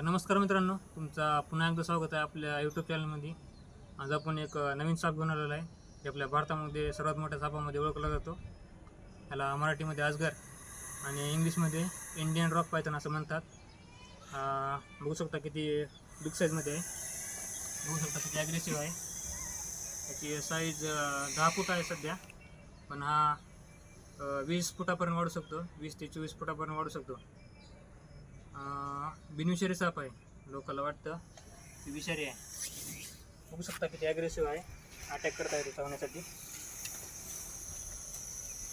नमस्कार मित्रांनो, तुमचा पुन्हा एकदा स्वागत आहे आपल्या यूट्यूब चॅनलमध्ये. आज आपण एक नवीन साप घेऊन आलेला आहे. जे आपल्या भारतामध्ये सर्वात मोठ्या सापामध्ये ओळखला जातो. याला मराठीमध्ये अजगर आणि इंग्लिशमध्ये इंडियन रॉक पायथन असं म्हणतात. बघू शकता किती बिग साईजमध्ये आहे. बघू शकता किती ॲग्रेसिव्ह आहे. त्याची साईज 10 फूट आहे सध्या, पण हा 20 फुटापर्यंत वाढू शकतो. 20 ते 24 फुटापर्यंत वाढू शकतो. बिनविषारी साप आहे. लोकांना वाटतं की विषारी आहे. बघू शकता किती ॲग्रेसिव्ह आहे. अटॅक करता येतो चावण्यासाठी.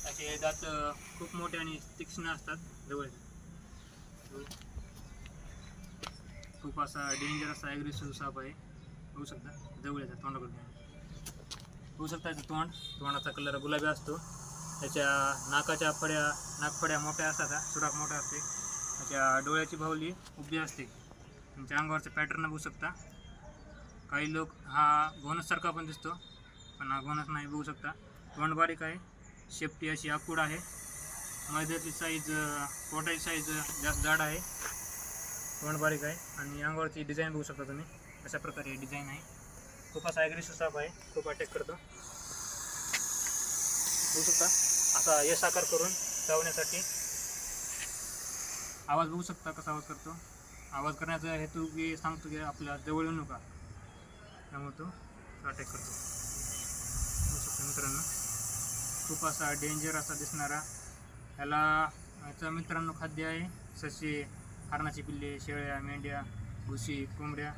त्याचे दात खूप मोठे आणि तीक्ष्ण असतात. जवळ खूप असा डेंजर असा ॲग्रेसिव्ह साप आहे. बघू शकता जवळ येतात तोंडाकडे. बघू शकता याचं तोंडाचा कलर गुलाबी असतो. त्याच्या नाकफड्या मोठ्या असतात. सुराख मोठा असते. त्याच्या डोळ्याची बाहुली उभी असते. त्यांच्या अंगावरचं पॅटर्न बघू शकता. काही लोक हा घोणससारखा पण दिसतो, पण हा घोणस नाही. बघू शकता तोंड बारीक आहे. शेपटी अशी आखूड आहे. मध्यातली साईज पोटाची साईज जास्त जाड आहे. तोंड बारीक आहे आणि अंगावरची डिझाईन बघू शकता तुम्ही. अशा प्रकारे डिझाईन आहे. खूप असा ॲग्रेसिव्ह साप आहे. खूप अटॅक करतो. बघू शकता असा यश आकार करून चावण्यासाठी. आवाज बघू शकता कसा आवाज करतो. आवाज करण्याचा हेतू की सांगतो की आपल्या जवळ येऊ नका, त्यामुळे तो अटॅक करतो. बघू शकता मित्रांनो, खूप असा डेंजर असा दिसणारा. याचं मित्रांनो खाद्य आहे ससे, हरणाची पिल्ले, शेळ्या, मेंढ्या, भुशी, कोंबड्या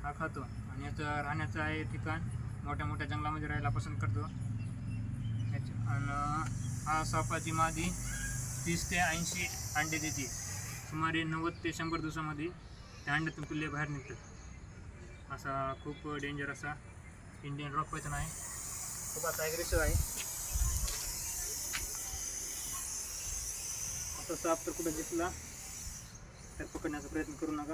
हा खातो. आणि याचं राहण्याचं आहे ठिकाण मोठ्या मोठ्या जंगलामध्ये राहायला पसंत करतो. आणि हा सापाची मादी 30 ते 80 अंडे देते. सुमारे 90 ते 100 दिवसामध्ये त्या अंड्यातून पिल्ले बाहेर निघतात. असा खूप डेंजर असा इंडियन रॉक पायथन आहे. खूप असा ॲग्रेसिव्ह आहे. असा साप तर कुठे दिसला तर पकडण्याचा प्रयत्न करू नका.